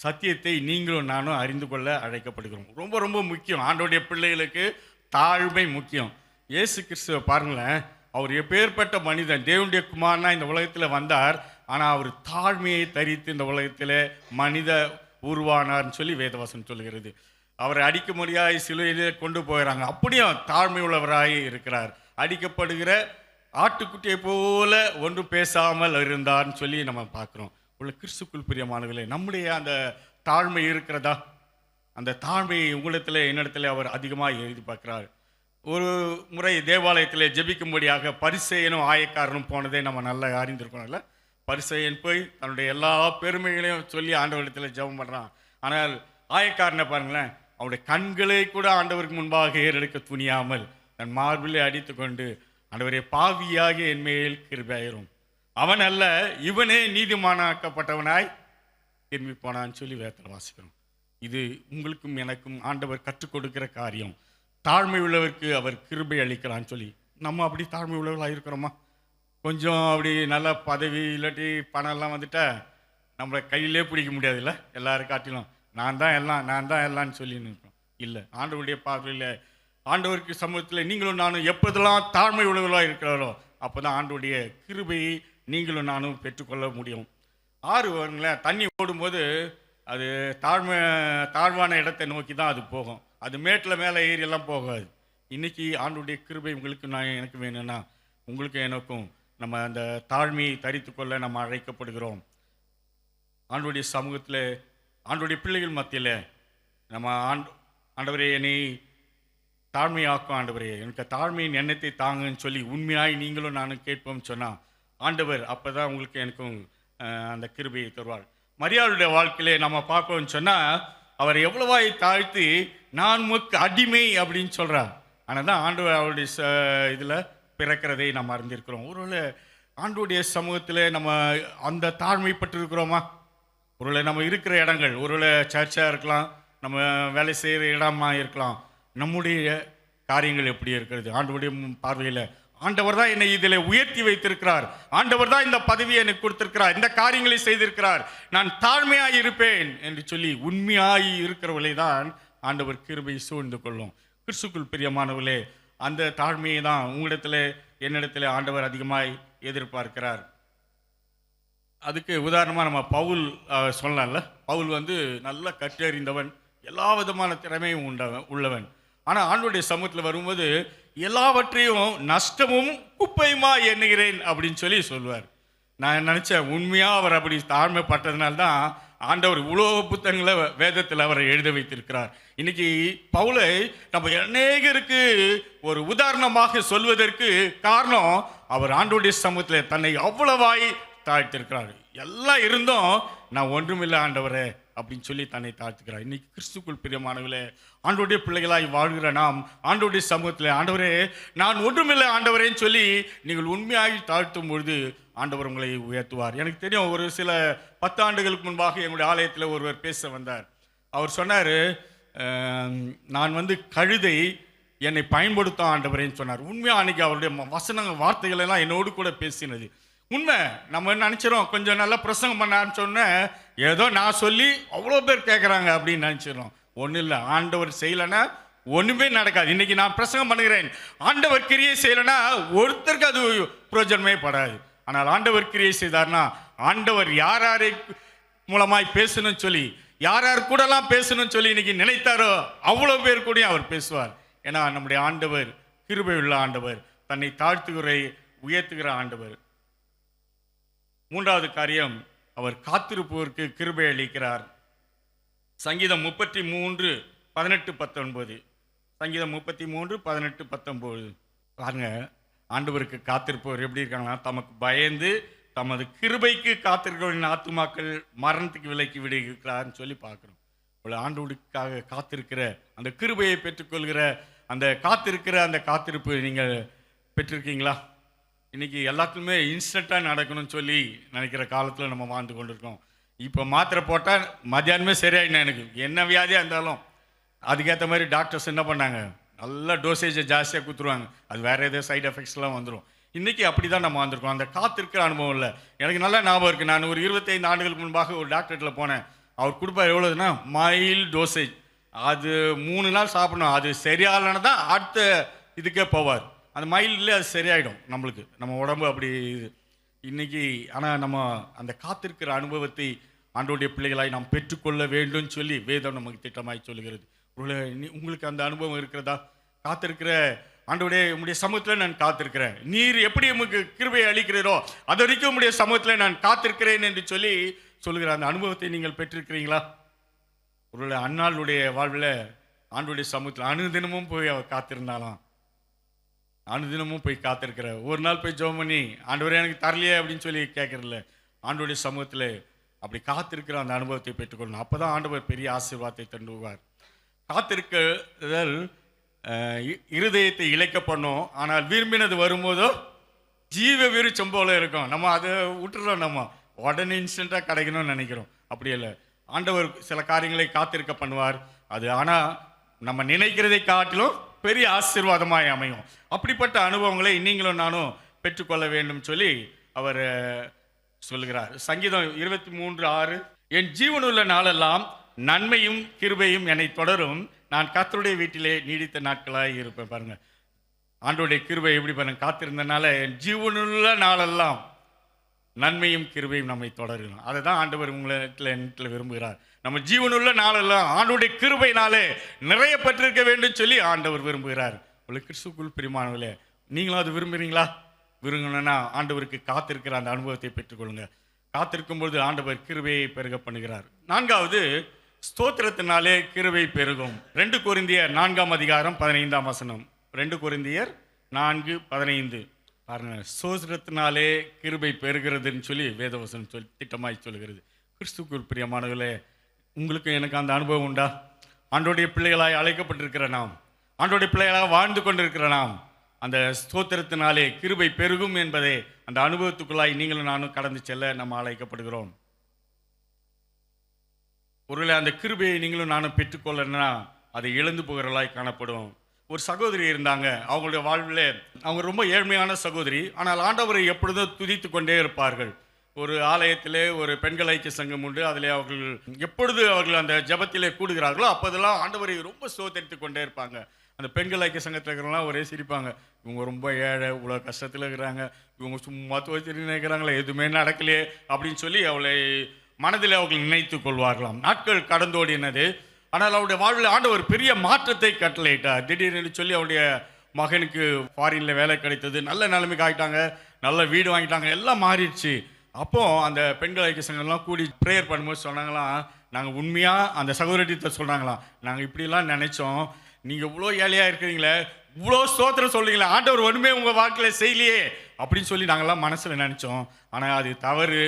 சத்தியத்தை நீங்களும் நானும் அறிந்து கொள்ள அழைக்கப்படுகிறோம். ரொம்ப ரொம்ப முக்கியம். ஆண்டவருடைய பிள்ளைகளுக்கு தாழ்மை முக்கியம். இயேசு கிறிஸ்துவை பாருங்களேன், அவர் எப்பேற்பட்ட மனிதன், தேவனுடைய குமாரனா இந்த உலகத்தில் வந்தார். ஆனால் அவர் தாழ்மையை தரித்து இந்த உலகத்தில் மனித உருவானார்னு சொல்லி வேதவசனம் சொல்கிறது. அவரை அடிக்க முடியாத சிலுவையிலே கொண்டு போகிறாங்க, அப்படியும் தாழ்மை உள்ளவராய் இருக்கிறார். அடிக்கப்படுகிற ஆட்டுக்குட்டியை போல ஒன்றும் பேசாமல் இருந்தார்னு சொல்லி நம்ம பார்க்குறோம். உள்ள கிறிஸ்துக்குள் பிரியமானவர்களே, நம்முடைய அந்த தாழ்மை இருக்கிறதா? அந்த தாழ்மையை உங்களிடத்தில் என்னிடத்தில் அவர் அதிகமாக எழுதி பார்க்கிறார். ஒரு முறை தேவாலயத்தில் ஜெபிக்கும்படியாக பரிசேயனும் ஆயக்காரனும் போனதை நம்ம நல்லா அறிந்திருக்கோம்ல. பரிசேயன் போய் தன்னுடைய எல்லா பெருமைகளையும் சொல்லி ஆண்டவரிடத்தில் ஜெபம் பண்ணுறான். ஆனால் ஆயக்காரனை பாருங்களேன், அவனுடைய கண்களை கூட ஆண்டவருக்கு முன்பாக ஏறெடுக்க துணியாமல் தன் மார்பிலே அடித்து கொண்டு, ஆண்டவரே பாவியாக என் மேல் கிருபையாயிரும், அவன் அல்ல இவனே நீதிமானாக்கப்பட்டவனாய் திரும்பி போனான்னு சொல்லி வேதத்தில் வாசிக்கிறோம். இது உங்களுக்கும் எனக்கும் ஆண்டவர் கற்றுக் கொடுக்கிற காரியம். தாழ்மை உள்ளவருக்கு அவர் கிருபை அளிக்கிறான்னு சொல்லி நம்ம அப்படி தாழ்மை உள்ளவர்களாக இருக்கிறோமா? கொஞ்சம் அப்படி நல்ல பதவி இல்லாட்டி பணம் எல்லாம் வந்துட்டா நம்மளை கையிலே பிடிக்க முடியாதுல்ல. எல்லாரும் காட்டிலும் நான் தான் எல்லாம்னு சொல்லி நிற்கிறோம். இல்லை, ஆண்டவருடைய பார்வையில் ஆண்டவருக்கு சமூகத்தில் நீங்களும் நானும் எப்போதெல்லாம் தாழ்மை உள்ளவர்களாக இருக்கிறாரோ அப்போ தான் ஆண்டவருடைய கிருபையை நீங்களும் நானும் பெற்றுக்கொள்ள முடியும். ஆறு வருங்களேன், தண்ணி ஓடும்போது அது தாழ்வான இடத்தை நோக்கி தான் அது போகும். அது மேட்டில் மேலே ஏறியெல்லாம் போகாது. இன்றைக்கி ஆண்டவருடைய கிருபை உங்களுக்கு எனக்கு வேணும்னா உங்களுக்கு எனக்கும் நம்ம அந்த தாழ்மையை தரித்து கொள்ள நம்ம அழைக்கப்படுகிறோம். ஆண்டவருடைய சமூகத்தில் ஆண்டவருடைய பிள்ளைகள் மத்தியில் நம்ம ஆண்டவரே என்னை தாழ்மையாக்கும், ஆண்டவரே எனக்கு தாழ்மையின் எண்ணத்தை தாங்கன்னு சொல்லி உண்மையாய் நீங்களும் நானும் கேட்போம்னு சொன்னால் ஆண்டவர் அப்போ தான் உங்களுக்கு எனக்கும் அந்த கிருபையை தருவார். மரியாளுடைய வாழ்க்கையிலே நம்ம பார்ப்போம்னு சொன்னால் அவர் எவ்வளவாய் தாழ்த்தி நான் உமக்கு அடிமை அப்படின்னு சொல்கிறார். ஆனால் தான் ஆண்டவர் அவருடைய இதில் பிறக்கிறதை நம்ம அறிந்திருக்கிறோம். ஒருவேளை ஆண்டவருடைய சமூகத்தில் நம்ம அந்த தாழ்மைப்பட்டிருக்கிறோமா? ஒருவேளை நம்ம இருக்கிற இடங்கள், ஒருவேளை சர்ச்சாக இருக்கலாம், நம்ம வேலை செய்கிற இடமா இருக்கலாம், நம்முடைய காரியங்கள் எப்படி இருக்கிறது? ஆண்டவருடைய பார்வையில் ஆண்டவர் தான் என்னை இதில் உயர்த்தி வைத்திருக்கிறார், ஆண்டவர் தான் இந்த பதவியை எனக்கு கொடுத்திருக்கிறார், இந்த காரியங்களை செய்திருக்கிறார், நான் தாழ்மையாய் இருப்பேன் என்று சொல்லி உண்மையாய் இருக்கிறவளை தான் ஆண்டவர் கிருபை சூழ்ந்து கொள்ளும். கிறிஸ்துக்குள் பிரியமானவர்களே, அந்த தாழ்மையை தான் உங்களிடத்தில் என்னிடத்தில் ஆண்டவர் அதிகமாய் எதிர்பார்க்கிறார். அதுக்கு உதாரணமாக நம்ம பவுல் சொல்லலாம்ல. பவுல் நல்ல கற்றறிந்தவன், எல்லா விதமான திறமையும் உள்ளவன். ஆனால் ஆண்டவருடைய சமூகத்தில் வரும்போது எல்லாவற்றையும் நஷ்டமும் குப்பையுமா எண்ணுகிறேன் அப்படின்னு சொல்லி சொல்லுவார். நான் நினச்சேன், உண்மையாக அவர் அப்படி தாழ்மைப்பட்டதுனால்தான் ஆண்டவர் இவ்வளோ புத்தகங்களை வேதத்தில் அவரை எழுத வைத்திருக்கிறார். இன்னைக்கு பவுலை நம்ம அநேகருக்கு ஒரு உதாரணமாக சொல்வதற்கு காரணம் அவர் ஆண்டவருடைய சமூகத்தில் தன்னை அவ்வளவாய் தாழ்த்திருக்கிறார். எல்லாம் இருந்தும் நான் ஒன்றுமில்லை ஆண்டவரே அப்படின்னு சொல்லி தன்னை தாழ்த்துக்கிறார். இன்னைக்கு கிறிஸ்துக்குள் பிரியமானவர்களே, ஆண்டவருடைய பிள்ளைகளாய் வாழ்கிற நாம் ஆண்டவருடைய சமூகத்தில் ஆண்டவரே நான் ஒன்றுமில்லை ஆண்டவரேன்னு சொல்லி நீங்கள் உண்மையாகி தாழ்த்தும் பொழுது ஆண்டவர் உங்களை உயர்த்துவார். எனக்கு தெரியும், ஒரு சில 10 ஆண்டுகளுக்கு முன்பாக எங்களுடைய ஆலயத்தில் ஒருவர் பேச வந்தார். அவர் சொன்னார், நான் கழுதை என்னை பயன்படுத்த ஆண்டவரேன்னு சொன்னார். உண்மையாக அன்றைக்கி அவருடைய வார்த்தைகள் எல்லாம் என்னோடு கூட பேசினது. உண்மை. நம்ம நினச்சிடும் கொஞ்சம் நல்லா பிரசங்கம் பண்ணான்னு சொன்னேன், ஏதோ நான் சொல்லி அவ்வளோ பேர் கேட்குறாங்க அப்படின்னு நினச்சிடும். ஒன்றும் இல்லை, ஆண்டவர் செய்யலைன்னா ஒன்றுமே நடக்காது. இன்றைக்கி நான் பிரசங்கம் பண்ணுகிறேன், ஆண்டவர் கிரியை செய்யலைன்னா ஒருத்தருக்கு அது பிரயோஜனமே படாது. ஆனால் ஆண்டவர் கிரியை செய்தார்னா ஆண்டவர் யார் யாரை மூலமாய் பேசணும்னு சொல்லி, யார் யார் கூடலாம் பேசணும்னு சொல்லி இன்னைக்கு நினைத்தாரோ அவ்வளோ பேர் கூடயும் அவர் பேசுவார். ஏன்னா நம்முடைய ஆண்டவர் கிருபை உள்ள ஆண்டவர், தன்னை தாழ்த்துகிற உயர்த்துகிற ஆண்டவர். மூன்றாவது காரியம், அவர் காத்திருப்பவருக்கு கிருபை அளிக்கிறார். சங்கீதம் 33:18-19. சங்கீதம் 33:18-19 பாருங்க. ஆண்டவருக்கு காத்திருப்பவர் எப்படி இருக்காங்கன்னா, தமக்கு பயந்து தமது கிருபைக்கு காத்திருக்கிறவரின் ஆத்துமாக்கள் மரணத்துக்கு விலக்கி விடுகிறார்னு சொல்லி பார்க்குறோம். இவ்வளோ ஆண்டவருக்காக காத்திருக்கிற அந்த கிருபையை பெற்றுக்கொள்கிற அந்த காத்திருக்கிற அந்த காத்திருப்பு நீங்கள் பெற்றிருக்கீங்களா? இன்றைக்கி எல்லாத்துக்குமே இன்ஸ்டண்ட்டாக நடக்கணும்னு சொல்லி நினைக்கிற காலத்தில் நம்ம வாழ்ந்து கொண்டிருக்கோம். இப்போ மாத்திரை போட்டால் மத்தியானமே சரியாயிடும். எனக்கு என்ன வியாதியாக இருந்தாலும் அதுக்கேற்ற மாதிரி டாக்டர்ஸ் என்ன பண்ணாங்க, நல்ல டோசேஜை ஜாஸ்தியாக கொடுத்துருவாங்க. அது வேறு ஏதோ சைடு எஃபெக்ட்ஸ்லாம் வந்துடும். இன்றைக்கி அப்படி தான் நம்ம வந்திருக்கோம். அந்த காத்திருக்கிற அனுபவம் இல்லை. எனக்கு நல்லா ஞாபகம் இருக்குது, நான் ஒரு 25 ஆண்டுகளுக்கு முன்பாக ஒரு டாக்டர்கிட்ட போனேன். அவர் கொடுப்பார் எவ்வளோதுன்னா மைல்டு டோசேஜ், அது 3 நாள் சாப்பிடணும். அது சரியாகலன்னா தான் அடுத்த இதுக்கே போவார். அந்த மைல்டில் அது சரியாயிடும் நம்மளுக்கு, நம்ம உடம்பு அப்படி இது இன்றைக்கி. ஆனால் நம்ம அந்த காத்திருக்கிற அனுபவத்தை ஆண்டவருடைய பிள்ளைகளாய் நாம் பெற்றுக்கொள்ள வேண்டும் சொல்லி வேதம் நமக்கு திட்டமாய் சொல்லுகிறது. உங்களுக்கு அந்த அனுபவம் இருக்கிறதா? காத்திருக்கிற ஆண்டவருடைய உங்களுடைய சமூகத்தில் நான் காத்திருக்கிறேன், நீர் எப்படி உமக்கு கிருபையை அளிக்கிறீரோ அது வரைக்கும் உங்களுடைய சமூகத்தில் நான் காத்திருக்கிறேன் என்று சொல்லி சொல்லுகிற அந்த அனுபவத்தை நீங்கள் பெற்றிருக்கிறீங்களா? ஒருவேளை அன்னாளுடைய வாழ்வில் ஆண்டவருடைய சமூகத்தில் அனுதினமும் போய் அவர் காத்திருந்தாலாம். அனுதினமும் போய் காத்திருக்கிற, ஒரு நாள் போய் ஜெபம் பண்ணி ஆண்டவரே எனக்கு தரலையே அப்படின்னு சொல்லி கேட்கறதில்ல. ஆண்டவருடைய சமூகத்தில் அப்படி காத்திருக்கிற அந்த அனுபவத்தை பெற்றுக்கொள்ளணும். அப்பதான் ஆண்டவர் பெரிய ஆசீர்வாதத்தை தந்துவார். காத்திருக்குதல் இருதயத்தை இழைக்க பண்ணும். ஆனால் விரும்பினது வரும்போதோ ஜீவ விருச்சம் போல இருக்கும். நம்ம அதை விட்டுறோம். நம்ம உடனே இன்ஸ்டண்ட்டாக கிடைக்கணும்னு நினைக்கிறோம். அப்படி இல்லை. ஆண்டவர் சில காரியங்களை காத்திருக்க பண்ணுவார். அது ஆனால் நம்ம நினைக்கிறதை காட்டிலும் பெரிய ஆசீர்வாதமாய் அமையும். அப்படிப்பட்ட அனுபவங்களை நீங்களும் நானும் பெற்றுக்கொள்ள வேண்டும் சொல்லி அவர் சொல்லுகிறார். சங்கீதம் 23:6, என் ஜீவனுள்ள நாளெல்லாம் நன்மையும் கிருபையும் என்னை தொடரும், நான் கர்த்தருடைய வீட்டிலே நீடித்த நாட்களாய் இருப்பேன். பாருங்க, ஆண்டவருடைய கிருபை எப்படி பாருங்க, காத்திருந்தனால என் ஜீவனுள்ள நாளெல்லாம் நன்மையும் கிருபையும் நம்மை தொடரும். அதை தான் ஆண்டவர் உங்களிடத்தில் விரும்புகிறார். நம்ம ஜீவனுள்ள நாளெல்லாம் ஆண்டவருடைய கிருபையினாலே நிறைய பெற்றிருக்க வேண்டும் சொல்லி ஆண்டவர் விரும்புகிறார். உங்களுக்கு கிறிஸ்துவுக்குள் பிரியமானவர்களே, நீங்களும் அது விரும்புகிறீங்களா? விரும்பணும்னா ஆண்டவருக்கு காத்திருக்கிற அந்த அனுபவத்தை பெற்றுக்கொள்ளுங்க. காத்திருக்கும் பொழுது ஆண்டவர் கிருபையை பெருக பண்ணுகிறார். 4வது, ஸ்தோத்திரத்தினாலே கிருபை பெருகும். 2 கொரிந்தியர் 4:15. 2 கொரிந்தியர் 4:15 பாருங்க. ஸ்தோத்திரத்தினாலே கிருபை பெருகிறதுன்னு சொல்லி வேதவசனம் திட்டமாய் சொல்கிறது. கிறிஸ்துவுக்குள் பிரியமானவர்களே, உங்களுக்கு எனக்கு அந்த அனுபவம் உண்டா? ஆண்டோடைய பிள்ளைகளாய் அழைக்கப்பட்டிருக்கிற நாம், ஆண்டோடைய பிள்ளைகளாக வாழ்ந்து கொண்டிருக்கிற நாம், அந்த ஸ்தோத்திரத்தினாலே கிருபை பெருகும் என்பதை அந்த அனுபவத்துக்குள்ளாய் நீங்களும் நானும் கடந்து செல்ல நம்ம அழைக்கப்படுகிறோம். ஒருவேளை அந்த கிருபையை நீங்களும் நானும் பெற்றுக்கொள்ளனா அதை இழந்து போகிறவர்களாய் காணப்படும். ஒரு சகோதரி இருந்தாங்க. அவங்களுடைய வாழ்வில் அவங்க ரொம்ப ஏழ்மையான சகோதரி. ஆனால் ஆண்டவரை எப்பொழுதும் துதித்து கொண்டே இருப்பார்கள். ஒரு ஆலயத்திலே ஒரு பெண்கள் ஐக்கிய சங்கம் உண்டு. அதிலே அவர்கள் எப்பொழுது அவர்கள் அந்த ஜபத்திலே கூடுகிறார்களோ அப்போதெல்லாம் ஆண்டவரை ரொம்ப ஸ்தோத்தரித்து கொண்டே இருப்பாங்க. அந்த பெண்கள் ஐக்கிய சங்கத்தில் இருக்கிறவங்களாம் ஒரே சிரிப்பாங்க. இவங்க ரொம்ப ஏழை, இவ்வளோ கஷ்டத்தில் இருக்கிறாங்க, இவங்க சும்மா துவச்சி நினைக்கிறாங்களே, எதுவுமே நடக்கலையே அப்படின்னு சொல்லி அவளை மனதில் அவர்கள் நினைத்து கொள்வார்களாம். நாட்கள் கடந்தோடினது. ஆனால் அவருடைய வாழ்வில் ஆண்டவர் பெரிய மாற்றத்தை கட்டளையிட்டார். திடீர்னு சொல்லி அவருடைய மகனுக்கு ஃபாரினில் வேலை கிடைத்தது, நல்ல நிலைமைக்கு ஆகிட்டாங்க, நல்ல வீடு வாங்கிட்டாங்க, எல்லாம் மாறிடுச்சு. அப்போ அந்த பெண்கள் ஐக்கிய சங்கம்லாம் கூடி ப்ரேயர் பண்ணும்போது சொன்னாங்களாம், நாங்கள் உண்மையாக அந்த சகோதரிட்ட சொன்னாங்களாம், நாங்கள் இப்படிலாம் நினைச்சோம், நீங்கள் இவ்வளோ ஏழையாக இருக்கிறீங்களே, இவ்வளோ ஸ்தோத்திரம் சொல்றீங்களே, ஆண்டவர் ஒன்றுமே உங்கள் வாழ்க்கையில் செய்யலையே அப்படின்னு சொல்லி நாங்கள்லாம் மனசில் நினச்சோம். ஆனால் அது தவறு.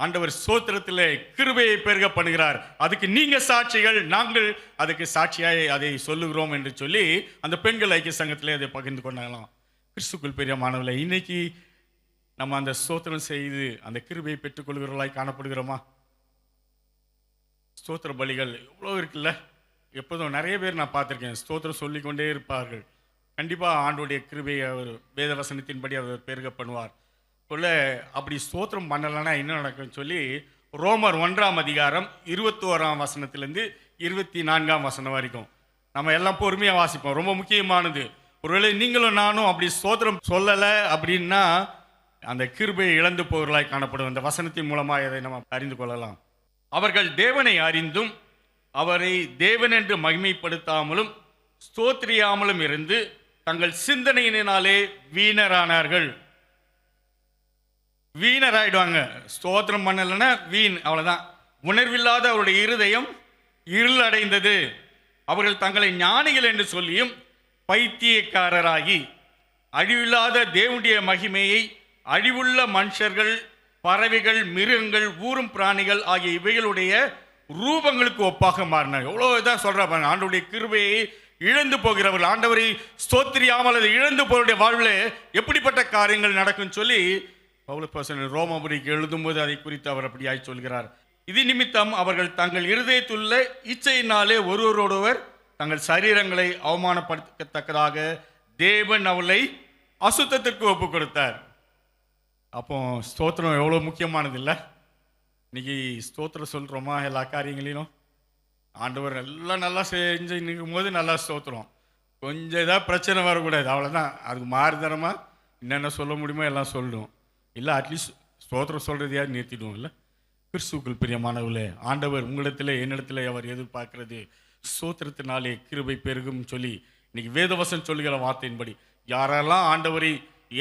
ஆண்டவர் ஸ்தோத்திரத்தில் கிருபையை பெருக பண்ணுகிறார். அதுக்கு நீங்க சாட்சிகள், நாங்கள் அதுக்கு சாட்சியாய் அதை சொல்லுகிறோம் என்று சொல்லி அந்த பெண்கள் ஐக்கிய சங்கத்திலே அதை பகிர்ந்து கொண்டாங்களாம். கிறிஸ்துக்குள் பிரியமானவர்களே, இன்னைக்கு நம்ம அந்த ஸ்தோத்திரம் செய்து அந்த கிருபையை பெற்றுக்கொள்கிறவர்களாய் காணப்படுகிறோமா? ஸ்தோத்திர பலிகள் எவ்வளோ இருக்குல்ல. எப்போதும் நிறைய பேர் நான் பார்த்துருக்கேன், ஸ்தோத்திரம் சொல்லிக்கொண்டே இருப்பார்கள். கண்டிப்பாக ஆண்டோடைய கிருபையை அவர் வேத வசனத்தின்படி அவர் பெருக பண்ணுவார். சொல்ல அப்படி ஸ்தோத்திரம் பண்ணலைன்னா என்ன நடக்கும்னு சொல்லி ரோமர் 1:21 24 வரைக்கும் நம்ம எல்லாம் பொறுமையாக வாசிப்போம். ரொம்ப முக்கியமானது. ஒருவேளை நீங்களும் நானும் அப்படி ஸ்தோத்திரம் சொல்லலை அப்படின்னா அந்த கிருபையை இழந்து போவர்களாய் காணப்படும். அந்த வசனத்தின் மூலமாக இதை நம்ம அறிந்து கொள்ளலாம். அவர்கள் தேவனை அறிந்தும் அவரை தேவன் என்று மகிமைப்படுத்தாமலும் ஸ்தோத்திரியாமலும் இருந்து தங்கள் சிந்தனையினாலே வீணரானார்கள். வீணராயிடுவாங்க. ஸ்தோத்திரம் பண்ணலைன்னா வீண், அவ்வளோதான். உணர்வில்லாத அவருடைய இருதயம் இருள் அடைந்தது. அவர்கள் தங்களை ஞானிகள் என்று சொல்லியும் பைத்தியக்காரராகி அழிவில்லாத தேவனுடைய மகிமையை அழிவுள்ள மனுஷர்கள், பறவைகள், மிருகங்கள், ஊரும் பிராணிகள் ஆகிய இவைகளுடைய ரூபங்களுக்கு ஒப்பாக மாறினார். எவ்வளோ இதான் சொல்கிறாங்க. ஆண்டவருடைய கிருபையை இழந்து போகிறவர்கள், ஆண்டவரை ஸ்தோத்திரியாமல் அதை இழந்து போவருடைய வாழ்வில் எப்படிப்பட்ட காரியங்கள் நடக்கும்னு சொல்லி பவுல் ரோமபுரிக்கு எழுதும்போது அதை குறித்து அவர் அப்படியாய் சொல்கிறார். இது நிமித்தம் அவர்கள் தங்கள் இருதயத்துள்ள இச்சையினாலே ஒருவரோடொருவர் தங்கள் சரீரங்களை அவமானப்படுத்தத்தக்கதாக தேவன் அவளை அசுத்தத்திற்கு ஒப்பு கொடுத்தார். அப்போ ஸ்தோத்திரம் எவ்வளோ முக்கியமானது இல்லை? இன்னைக்கு ஸ்தோத்திரம் சொல்கிறோமா? எல்லா காரியங்களிலும் ஆண்டவர் எல்லாம் நல்லா செஞ்சு நிற்கும் போது நல்லா ஸ்தோத்திரம். கொஞ்சம் ஏதாவது பிரச்சனை வரக்கூடாது, அவ்வளோதான். அதுக்கு மாறுதரமாக என்னென்ன சொல்ல முடியுமோ எல்லாம் சொல்லணும். இல்லை அட்லீஸ்ட் ஸ்தோத்திரம் சொல்கிறது யார் நிறுத்திடுவோம். இல்லை, கிறிஸ்துவுக்குள் பிரியமானவர்களே, ஆண்டவர் உங்களிடத்தில் என்னிடத்தில் அவர் எதிர்பார்க்கிறது ஸ்தோத்திரத்தினாலே கிருபை பெருகும் சொல்லி இன்னைக்கு வேதவசன் சொல்லுகிற வார்த்தையின்படி யாரெல்லாம் ஆண்டவரை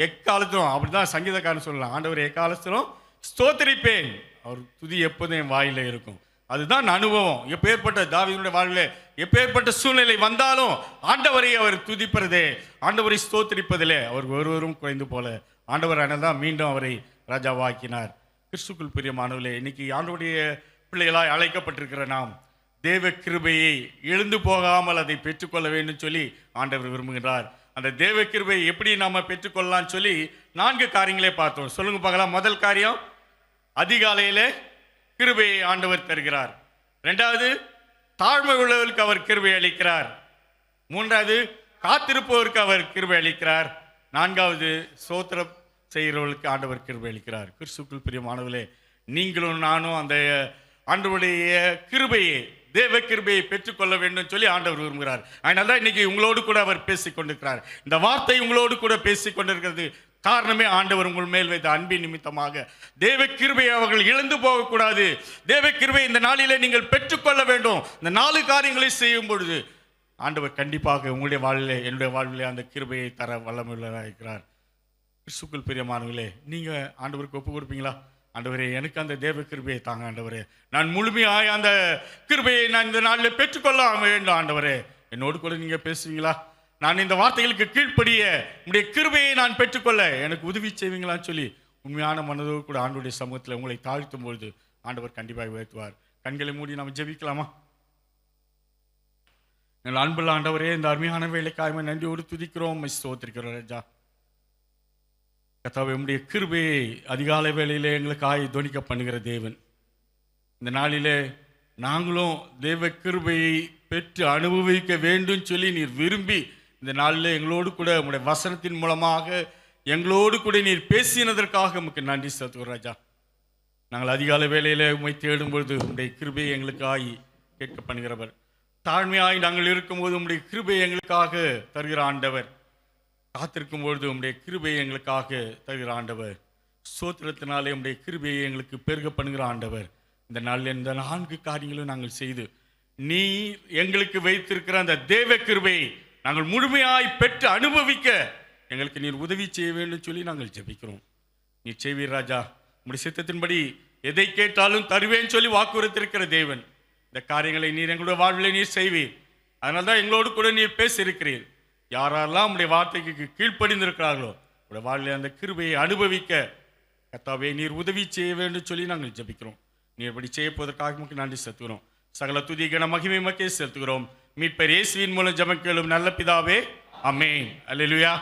எக்காலத்திலும், அப்படிதான் சங்கீதக்காரன் சொல்லலாம், ஆண்டவர் எக்காலத்திலும் ஸ்தோத்திரிப்பேன், அவர் துதி எப்போதும் என் வாயில இருக்கும். அதுதான் அனுபவம். எப்பேற்பட்ட தாவீதுடைய வாழ்வில் எப்பேற்பட்ட சூழ்நிலை வந்தாலும் ஆண்டவரை அவர் துதிப்பதே, ஆண்டவரை ஸ்தோத்திரிப்பதிலே அவர் ஒருவரும் குறைந்து போல ஆண்டவர் தான் மீண்டும் அவரை ராஜாவாக்கினார். கிறிஸ்துக்குள் பிரியமானவர்களே, இன்னைக்கு ஆண்டவருடைய பிள்ளைகளாய் அழைக்கப்பட்டிருக்கிற நாம் தேவ கிருபையை எழுந்து போகாமல் அதை பெற்றுக்கொள்ள வேண்டும் சொல்லி ஆண்டவர் விரும்புகிறார். அந்த தேவ கிருபையை எப்படி நாம பெற்றுக்கொள்ளலாம் சொல்லி 4 காரியங்களே பார்த்தோம். சொல்லுங்க பார்க்கலாம். முதல் காரியம், அதிகாலையிலே கிருபையை ஆண்டவர் தருகிறார். 2வது, தாழ்மை உள்ளவர்களுக்கு அவர் கிருபை அளிக்கிறார். 3வது, காத்திருப்பவருக்கு அவர் கிருபை அளிக்கிறார். 4வது, சோத்திரம் செய்கிறவர்களுக்கு ஆண்டவர் கிருபை அளிக்கிறார். கிறிஸ்துக்குள் பிரியமானவர்களே, நீங்களும் நானும் அந்த ஆண்டவருடைய கிருபையை, தேவ கிருபையை பெற்றுக்கொள்ள வேண்டும் சொல்லி ஆண்டவர் விரும்புகிறார். அதனால தான் இன்னைக்கு உங்களோடு கூட அவர் பேசிக் கொண்டிருக்கிறார். இந்த வார்த்தை உங்களோடு கூட பேசிக் கொண்டிருக்கிறது காரணமே ஆண்டவர் உங்கள் மேல் வைத்த அன்பின் நிமித்தமாக. தேவ கிருபையை அவர்கள் இழந்து போகக்கூடாது. தேவ கிருபை இந்த நாளிலே நீங்கள் பெற்றுக்கொள்ள வேண்டும். இந்த 4 காரியங்களை செய்யும் பொழுது ஆண்டவர் கண்டிப்பாக உங்களுடைய வாழ்விலே, என்னுடைய வாழ்விலே அந்த கிருபையை தர வல்லமையுள்ளவராக இருக்கிறார். கிறிஸ்துக்குள் பிரியமானவர்களே, நீங்கள் ஆண்டவருக்கு ஒப்பு கொடுப்பீங்களா? ஆண்டவரே, எனக்கு அந்த தேவ கிருபையை தாங்க ஆண்டவரே, நான் முழுமையாக அந்த கிருபையை நான் இந்த நாளில் பெற்றுக்கொள்ள வேண்டும் ஆண்டவரே. என்னோடு கூட நீங்கள் பேசுவீங்களா? நான் இந்த வார்த்தைகளுக்கு கீழ்ப்படிய உங்களுடைய கிருபையை நான் பெற்றுக்கொள்ள எனக்கு உதவி செய்வீங்களான்னு சொல்லி உண்மையான மனதோடு கூட ஆண்டவருடைய சமூகத்தில் உங்களை தாழ்த்தும் பொழுது ஆண்டவர் கண்டிப்பாக உயர்த்துவார். கண்களை மூடி நாம் ஜெபிக்கலாமா? எங்கள் அன்புள்ள ஆண்டவரே, இந்த அருமையான வேலைக்காக நன்றியோடு துதிக்கிறோம், ஸ்தோத்திரிக்கிறோம் ராஜா. கர்த்தாவே, உம்முடைய கிருபையை அதிகாலை வேளையிலே எங்களுக்காக துணிக்க பண்ணுகிற தேவன், இந்த நாளிலே நாங்களும் தேவ கிருபையை பெற்று அனுபவிக்க வேண்டும் சொல்லி நீர் விரும்பி இந்த நாளில் எங்களோடு கூட உங்களுடைய வசனத்தின் மூலமாக எங்களோடு கூட நீர் பேசினதற்காக உமக்கு நன்றி செலுத்துகிறோம் ராஜா. நாங்கள் அதிகாலை வேளையில் உம்மை தேடும் பொழுது உங்களுடைய கிருபையை எங்களுக்காக கேட்க பண்ணுகிறவர், தாழ்மையாய் நாங்கள் இருக்கும்போது உங்களுடைய கிருபையை எங்களுக்காக தருகிற ஆண்டவர், காத்திருக்கும் பொழுது உங்களுடைய கிருபையை எங்களுக்காக தருகிற ஆண்டவர், ஸ்தோத்திரத்தினாலே உங்களுடைய கிருபையை எங்களுக்கு பெருக பண்ணுகிற ஆண்டவர். இந்த நாளில் இந்த 4 காரியங்களும் நாங்கள் செய்து நீர் எங்களுக்கு வைத்திருக்கிற அந்த தேவ கிருபையை நாங்கள் முழுமையாய் பெற்று அனுபவிக்க எங்களுக்கு நீர் உதவி செய்ய வேண்டும் சொல்லி நாங்கள் ஜெபிக்கிறோம். நீர் செய்வீர் ராஜா. உங்களுடைய சித்தத்தின்படி எதை கேட்டாலும் தருவேன்னு சொல்லி வாக்குறுத்திருக்கிற தேவன், இந்த காரியங்களை நீர் எங்களுடைய வாழ்வில் நீர் செய்வீர். அதனால தான் எங்களோடு கூட நீர் பேசியிருக்கிறீர். யாரெல்லாம் உங்களுடைய வார்த்தைக்கு கீழ்ப்படிந்திருக்கிறார்களோ உங்களுடைய வாழ்வில் அந்த கிருபையை அனுபவிக்க கர்த்தாவே நீர் உதவி செய்ய வேண்டும் சொல்லி நாங்கள் ஜெபிக்கிறோம். நீர் இப்படி செய்ய போவதற்காக நமக்கு நன்றி செலுத்துகிறோம். சகல துதி கன மகிமை மக்கே செலுத்துகிறோம். மீட்பர் இயேசுவின் மூலம் ஜெபம் கேளும் நல்ல பிதாவே, ஆமென். அல்லேலூயா.